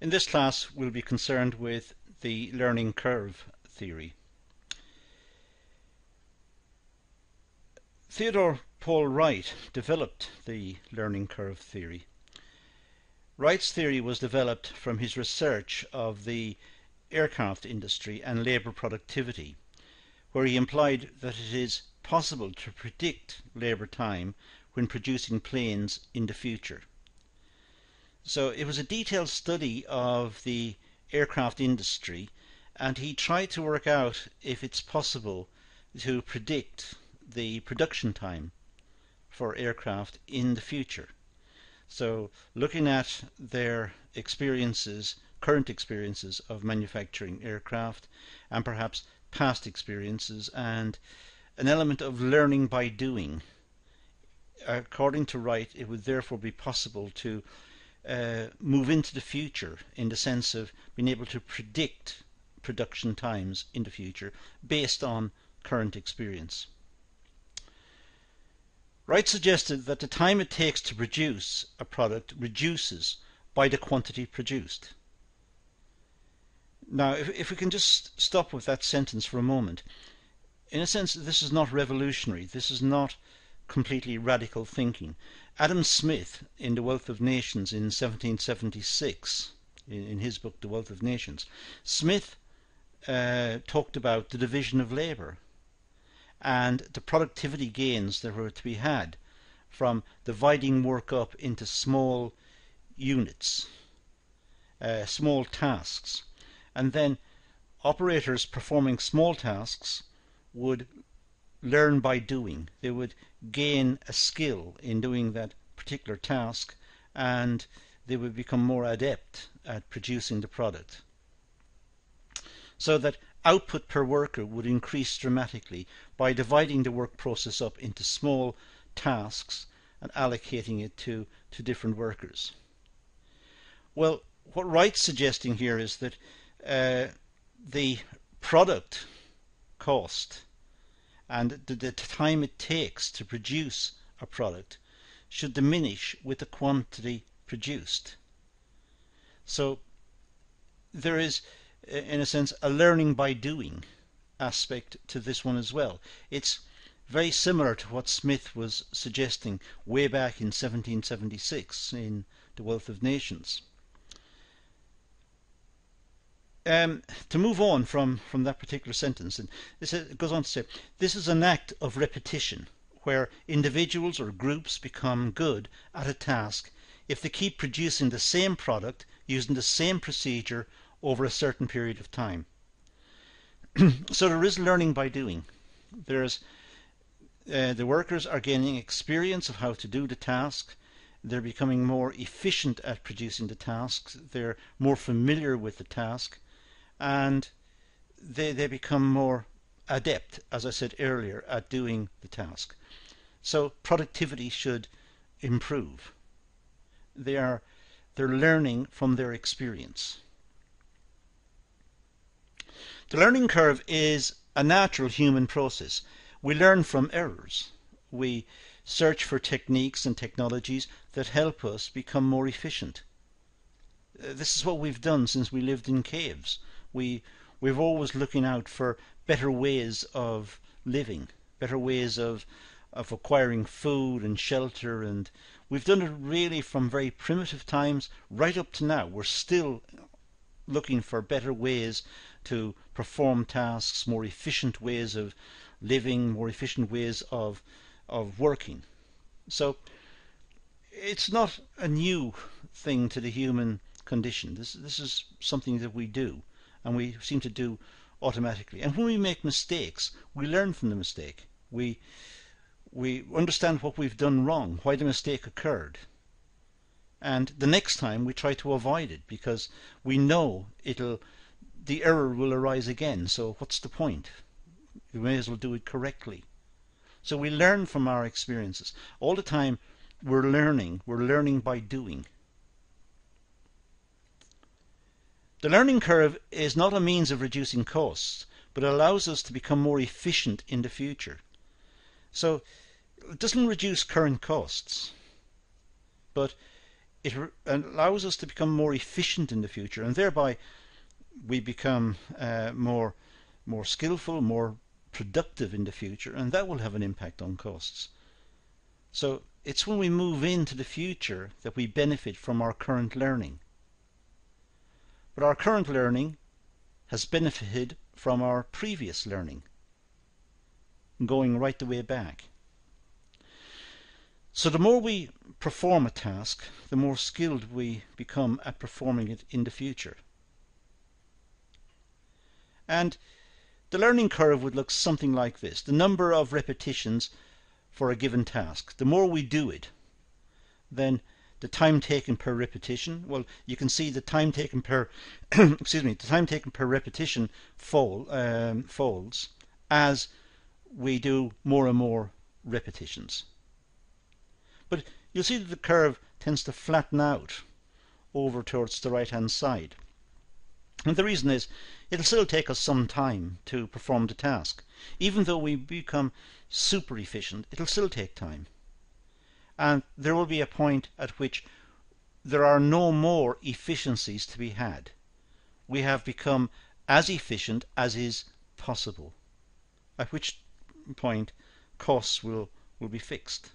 In this class we'll be concerned with the learning curve theory. Theodore Paul Wright developed the learning curve theory. Wright's theory was developed from his research of the aircraft industry and labour productivity, where he implied that it is possible to predict labour time when producing planes in the future. So it was a detailed study of the aircraft industry, and he tried to work out if it's possible to predict the production time for aircraft in the future. So looking at their experiences, current experiences of manufacturing aircraft, and perhaps past experiences, and an element of learning by doing. According to Wright, it would therefore be possible to move into the future in the sense of being able to predict production times in the future based on current experience. Wright suggested that the time it takes to produce a product reduces by the quantity produced. Now, if we can just stop with that sentence for a moment, in a sense this is not revolutionary, this is not completely radical thinking. Adam Smith, in The Wealth of Nations in 1776, in his book The Wealth of Nations, Smith talked about the division of labour and the productivity gains that were to be had from dividing work up into small units, small tasks, and then operators performing small tasks would learn by doing. They would gain a skill in doing that particular task, and they would become more adept at producing the product, so that output per worker would increase dramatically by dividing the work process up into small tasks and allocating it to different workers. Well, what Wright's suggesting here is that the product cost and the time it takes to produce a product should diminish with the quantity produced. So there is, in a sense, a learning by doing aspect to this one as well. It's very similar to what Smith was suggesting way back in 1776 in The Wealth of Nations. To move on from that particular sentence, and it goes on to say, this is an act of repetition where individuals or groups become good at a task if they keep producing the same product using the same procedure over a certain period of time. So there is learning by doing. There's the workers are gaining experience of how to do the task. They're becoming more efficient at producing the tasks. They're more familiar with the task, and they become more adept, as I said earlier, at doing the task. So productivity should improve. They're learning from their experience. The learning curve is a natural human process. We learn from errors. We search for techniques and technologies that help us become more efficient. This is what we've done since we lived in caves. We're always looking out for better ways of living, better ways of acquiring food and shelter, and we've done it really from very primitive times right up to now. We're still looking for better ways to perform tasks, more efficient ways of living, more efficient ways of working. So it's not a new thing to the human condition. This is something that we do, and we seem to do automatically. And when we make mistakes, we learn from the mistake. We understand what we've done wrong, why the mistake occurred, and the next time we try to avoid it because we know the error will arise again. So what's the point? We may as well do it correctly. So we learn from our experiences. All the time we're learning by doing. The learning curve is not a means of reducing costs, but it allows us to become more efficient in the future. So it doesn't reduce current costs, but it allows us to become more efficient in the future, and thereby we become more skillful, more productive in the future, and that will have an impact on costs. So it's when we move into the future that we benefit from our current learning. But our current learning has benefited from our previous learning, going right the way back. So the more we perform a task, the more skilled we become at performing it in the future. And the learning curve would look something like this. The number of repetitions for a given task. The more we do it, then the time taken per repetition, well, you can see the time taken per the time taken per repetition falls as we do more and more repetitions. But you'll see that the curve tends to flatten out over towards the right hand side. And the reason is it'll still take us some time to perform the task. Even though we become super efficient, it'll still take time. And there will be a point at which there are no more efficiencies to be had. We have become as efficient as is possible, at which point costs will be fixed.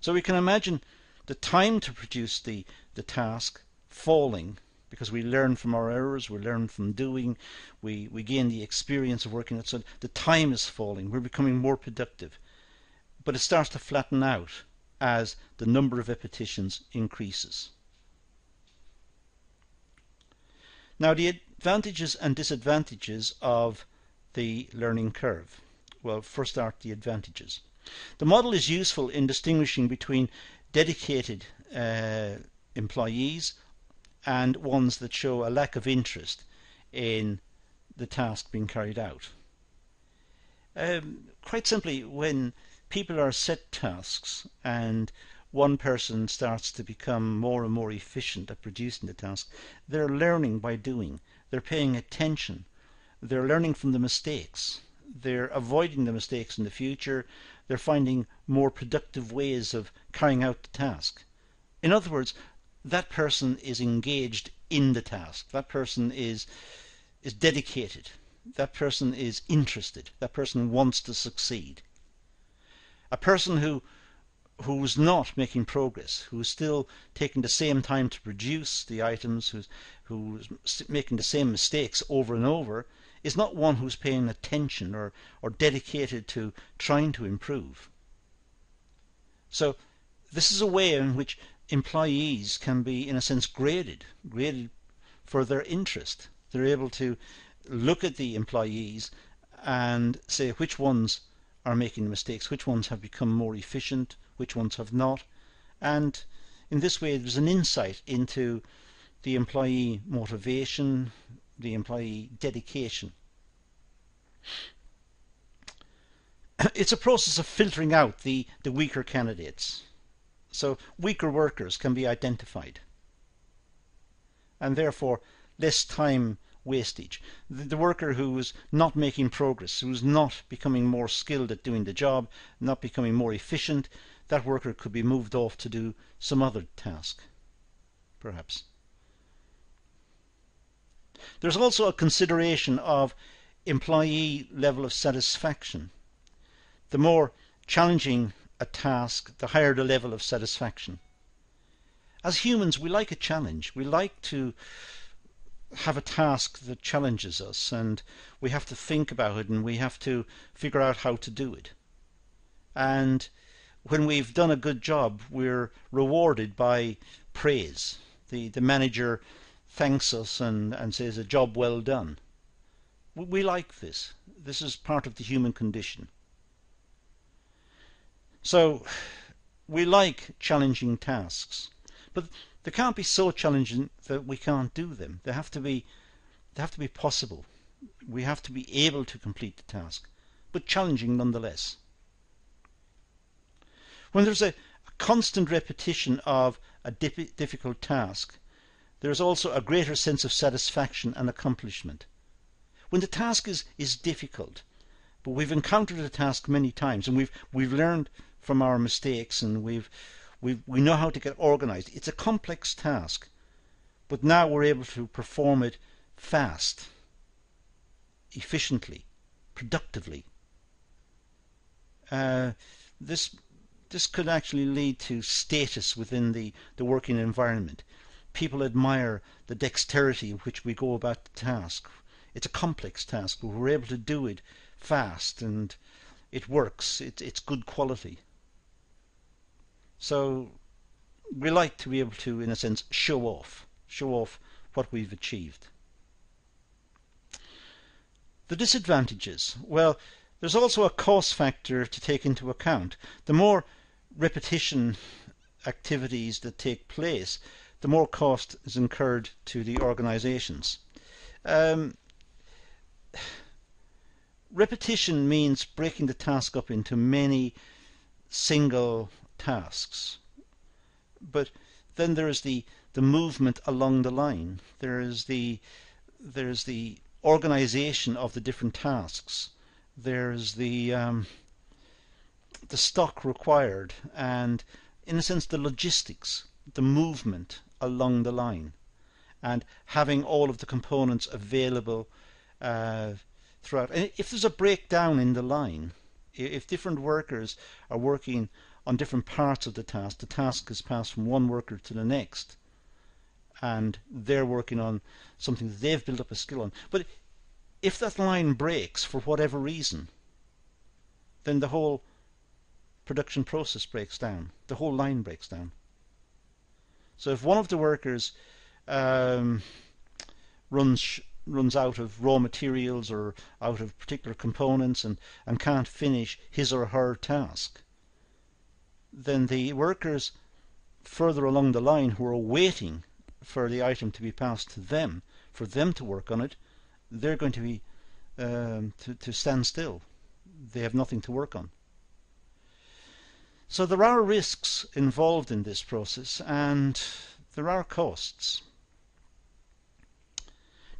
So we can imagine the time to produce the task falling, because we learn from our errors, we learn from doing, we gain the experience of working it. So the time is falling, we're becoming more productive. But it starts to flatten out as the number of repetitions increases. Now, the advantages and disadvantages of the learning curve. Well, first are the advantages. The model is useful in distinguishing between dedicated employees and ones that show a lack of interest in the task being carried out. Quite simply, when people are set tasks and one person starts to become more and more efficient at producing the task, they're learning by doing. They're paying attention. They're learning from the mistakes. They're avoiding the mistakes in the future. They're finding more productive ways of carrying out the task. In other words, that person is engaged in the task. That person is dedicated. That person is interested. That person wants to succeed. A person who's not making progress, who's still taking the same time to produce the items, who's making the same mistakes over and over, is not one who's paying attention or dedicated to trying to improve. So this is a way in which employees can be, in a sense, graded for their interest. They're able to look at the employees and say which ones are making mistakes, which ones have become more efficient, which ones have not, and in this way there's an insight into the employee motivation, the employee dedication. It's a process of filtering out the weaker candidates. So weaker workers can be identified, and therefore less time wastage. The worker who is not making progress, who is not becoming more skilled at doing the job, not becoming more efficient, that worker could be moved off to do some other task, perhaps. There's also a consideration of employee level of satisfaction. The more challenging a task, the higher the level of satisfaction. As humans, we like a challenge. We like to have a task that challenges us, and we have to think about it, and we have to figure out how to do it. And when we've done a good job, we're rewarded by praise. The manager thanks us and says, a job well done. We like this. This is part of the human condition. So we like challenging tasks, but they can't be so challenging that we can't do them. They have to be possible. We have to be able to complete the task, but challenging nonetheless. When there's a constant repetition of a difficult task, there's also a greater sense of satisfaction and accomplishment. When the task is difficult, but we've encountered the task many times, and we've learned from our mistakes, and we've We know how to get organized. It's a complex task, but now we're able to perform it fast, efficiently, productively. This could actually lead to status within the working environment. People admire the dexterity with which we go about the task. It's a complex task, but we're able to do it fast and it works. It's good quality. So we like to be able to, in a sense, show off what we've achieved. The disadvantages. Well, there's also a cost factor to take into account. The more repetition activities that take place, the more cost is incurred to the organizations. Repetition means breaking the task up into many single tasks. But then there is the movement along the line. There is the organization of the different tasks. There's the stock required, and in a sense the logistics, the movement along the line, and having all of the components available throughout. And if there's a breakdown in the line, if different workers are working on different parts of the task is passed from one worker to the next, and they're working on something that they've built up a skill on. But if that line breaks for whatever reason, then the whole production process breaks down. The whole line breaks down. So if one of the workers runs out of raw materials or out of particular components and can't finish his or her task, then the workers further along the line who are waiting for the item to be passed to them, for them to work on it, they're going to be to stand still. They have nothing to work on. So there are risks involved in this process, and there are costs.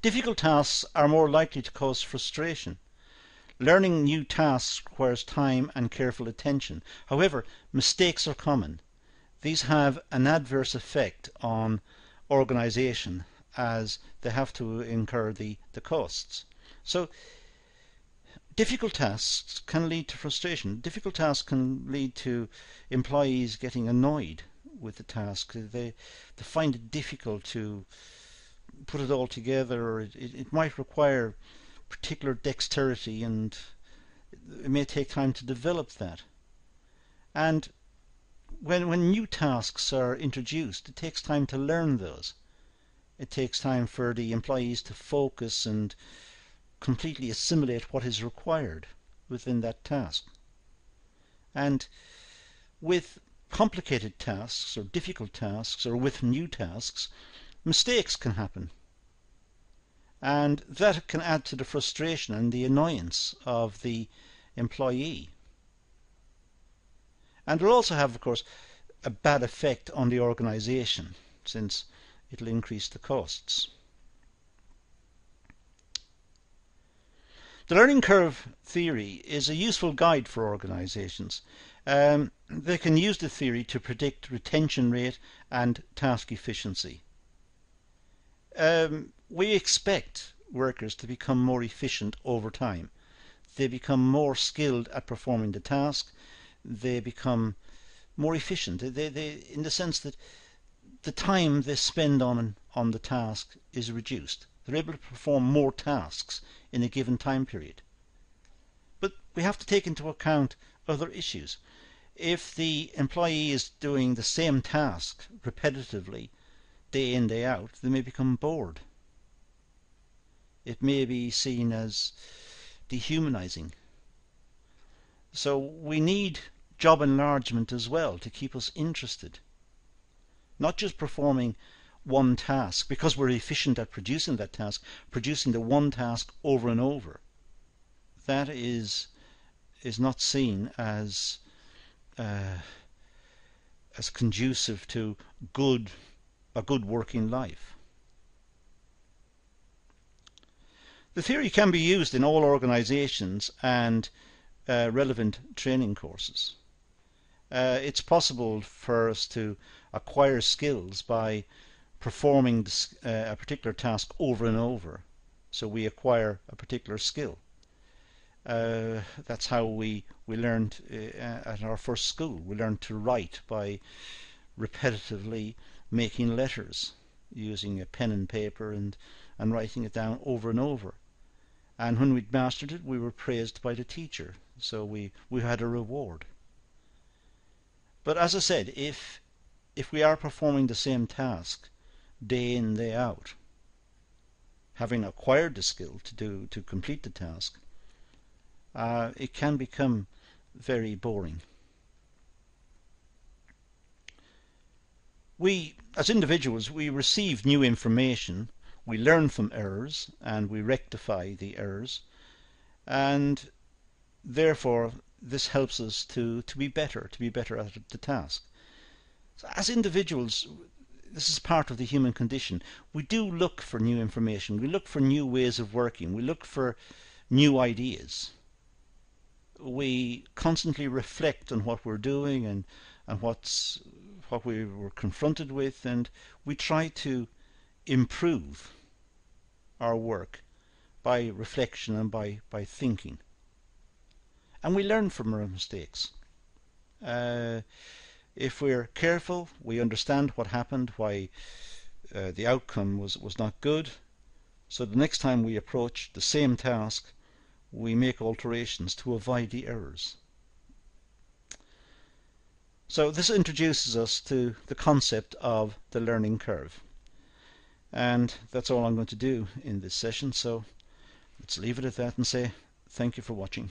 Difficult tasks are more likely to cause frustration. Learning new tasks requires time and careful attention. However, mistakes are common. These have an adverse effect on organization as they have to incur the costs. So difficult tasks can lead to frustration. Difficult tasks can lead to employees getting annoyed with the task. They find it difficult to put it all together, or it might require particular dexterity, and it may take time to develop that. And when new tasks are introduced, it takes time to learn those. It takes time for the employees to focus and completely assimilate what is required within that task. And with complicated tasks or difficult tasks, or with new tasks, mistakes can happen. And that can add to the frustration and the annoyance of the employee. And it will also have, of course, a bad effect on the organization, since it will increase the costs. The learning curve theory is a useful guide for organizations. They can use the theory to predict retention rate and task efficiency. We expect workers to become more efficient over time. They become more skilled at performing the task. They become more efficient. They in the sense that the time they spend on the task is reduced. They're able to perform more tasks in a given time period. But we have to take into account other issues. If the employee is doing the same task repetitively, day in, day out, they may become bored. It may be seen as dehumanizing. So we need job enlargement as well to keep us interested. Not just performing one task because we're efficient at producing that task, producing the one task over and over. That is not seen as conducive to a good working life. The theory can be used in all organizations and relevant training courses. It's possible for us to acquire skills by performing a particular task over and over. So we acquire a particular skill. That's how we learned at our first school. We learned to write by repetitively making letters using a pen and paper and writing it down over and over. And when we'd mastered it, we were praised by the teacher. So we had a reward. But as I said, if we are performing the same task day in, day out, having acquired the skill to complete the task, it can become very boring. We, as individuals, we receive new information, we learn from errors, and we rectify the errors, and therefore this helps us to be better at the task. So as individuals, this is part of the human condition. We do look for new information, we look for new ways of working, we look for new ideas. We constantly reflect on what we're doing and what we were confronted with, and we try to improve our work by reflection and by thinking. And we learn from our mistakes. If we're careful, we understand what happened, why the outcome was not good. So the next time we approach the same task, we make alterations to avoid the errors. So this introduces us to the concept of the learning curve. And that's all I'm going to do in this session. So let's leave it at that and say thank you for watching.